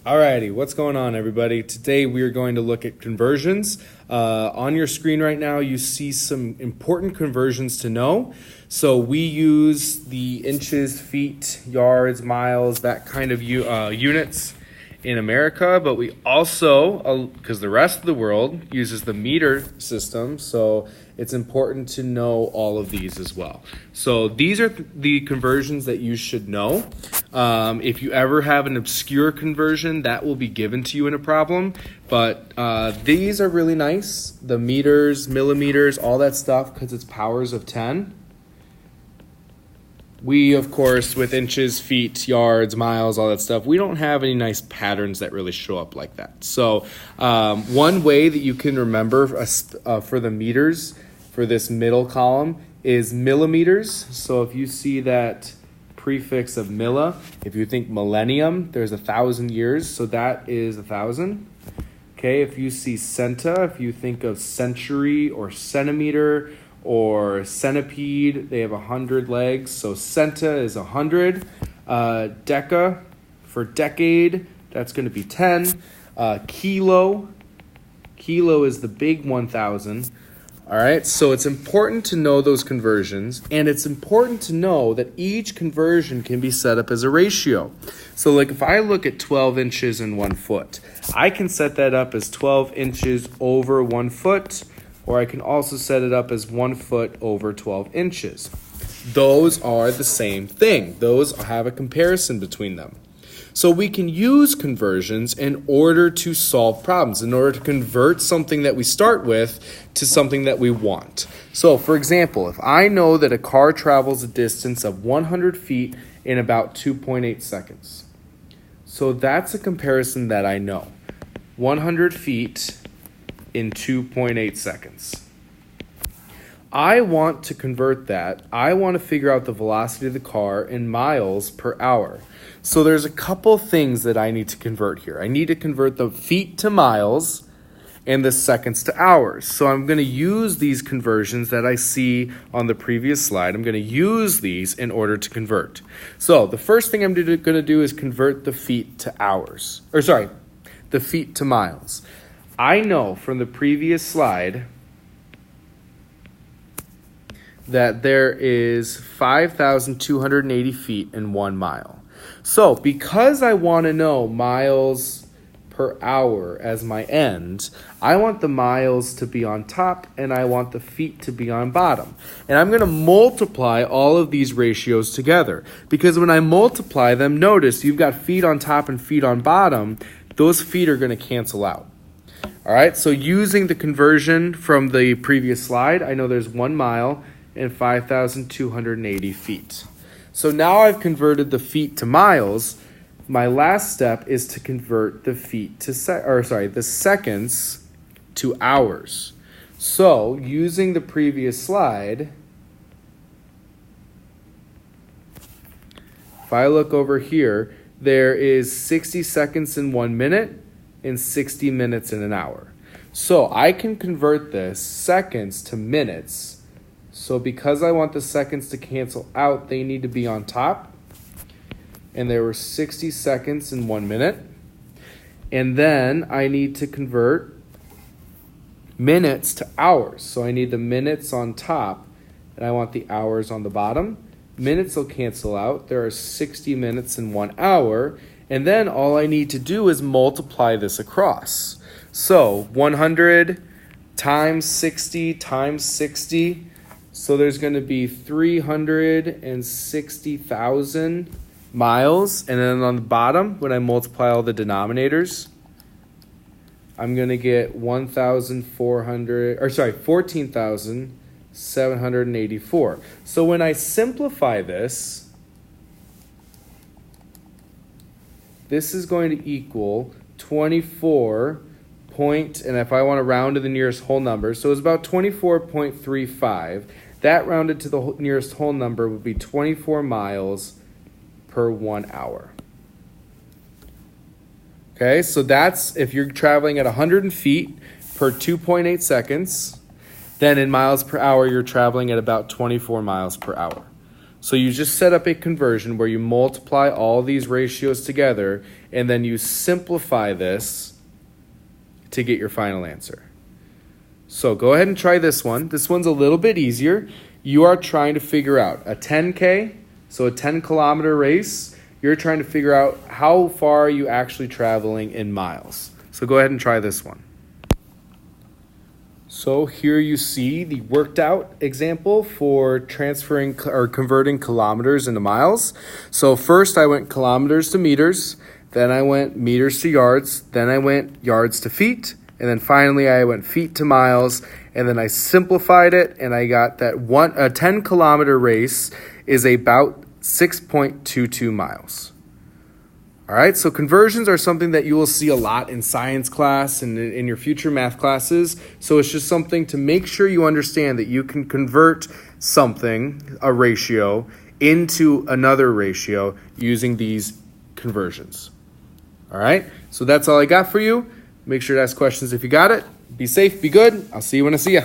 Alrighty, what's going on, everybody? Today we are going to look at conversions. On your screen right now, you see some important conversions to know. So we use the inches, feet, yards, miles, that kind of units in America, but we also, because the rest of the world uses the meter system, so it's important to know all of these as well. So these are the conversions that you should know. If you ever have an obscure conversion, that will be given to you in a problem. But these are really nice. The meters, millimeters, all that stuff, because it's powers of 10. We, of course, with inches, feet, yards, miles, all that stuff, we don't have any nice patterns that really show up like that. So one way that you can remember for the meters for this middle column is millimeters. So if you see that prefix of milli, if you think millennium, there's 1,000 years, so that is 1,000. Okay, if you see centa, if you think of century or centimeter or centipede, they have 100 legs, so centa is 100. Deca for decade, that's going to be 10. Kilo is the big 1,000. All right, so it's important to know those conversions, and it's important to know that each conversion can be set up as a ratio. So like if I look at 12 inches and 1 foot, I can set that up as 12 inches over 1 foot, or I can also set it up as 1 foot over 12 inches. Those are the same thing. Those have a comparison between them. So we can use conversions in order to solve problems, in order to convert something that we start with to something that we want. So for example, if I know that a car travels a distance of 100 feet in about 2.8 seconds. So that's a comparison that I know. 100 feet in 2.8 seconds. I want to convert that. I want to figure out the velocity of the car in miles per hour. So there's a couple things that I need to convert here. I need to convert the feet to miles and the seconds to hours. So I'm going to use these conversions that I see on the previous slide. I'm going to use these in order to convert. So the first thing I'm going to do is convert the feet to hours. The feet to miles. I know from the previous slide that there is 5,280 feet in 1 mile. So because I want to know miles per hour as my end, I want the miles to be on top and I want the feet to be on bottom. And I'm going to multiply all of these ratios together, because when I multiply them, notice you've got feet on top and feet on bottom. Those feet are going to cancel out. All right, so using the conversion from the previous slide, I know there's 1 mile and 5,280 feet. So now I've converted the feet to miles. My last step is to convert the feet to the seconds to hours. So using the previous slide, if I look over here, there is 60 seconds in 1 minute and 60 minutes in an hour. So I can convert this seconds to minutes. So because I want the seconds to cancel out, they need to be on top. And there were 60 seconds in 1 minute. And then I need to convert minutes to hours. So I need the minutes on top, and I want the hours on the bottom. Minutes will cancel out. There are 60 minutes in 1 hour. And then all I need to do is multiply this across. So 100 times 60 times 60. So there's going to be 360,000 miles. And then on the bottom, when I multiply all the denominators, I'm going to get 14,784. So when I simplify this, this is going to equal 24 point, and if I want to round to the nearest whole number, so it's about 24.35. That rounded to the nearest whole number would be 24 miles per 1 hour. Okay, so that's if you're traveling at 100 feet per 2.8 seconds, then in miles per hour, you're traveling at about 24 miles per hour. So you just set up a conversion where you multiply all these ratios together and then you simplify this to get your final answer. So go ahead and try this one. This one's a little bit easier. You are trying to figure out a 10K, so a 10-kilometer race. You're trying to figure out how far are you actually traveling in miles. So go ahead and try this one. So here you see the worked out example for transferring or converting kilometers into miles. So first I went kilometers to meters, then I went meters to yards, then I went yards to feet, and then finally I went feet to miles, and then I simplified it and I got that a 10-kilometer race is about 6.22 miles. All right, so conversions are something that you will see a lot in science class and in your future math classes. So it's just something to make sure you understand that you can convert something, a ratio, into another ratio using these conversions. All right, so that's all I got for you. Make sure to ask questions if you got it. Be safe, be good. I'll see you when I see you.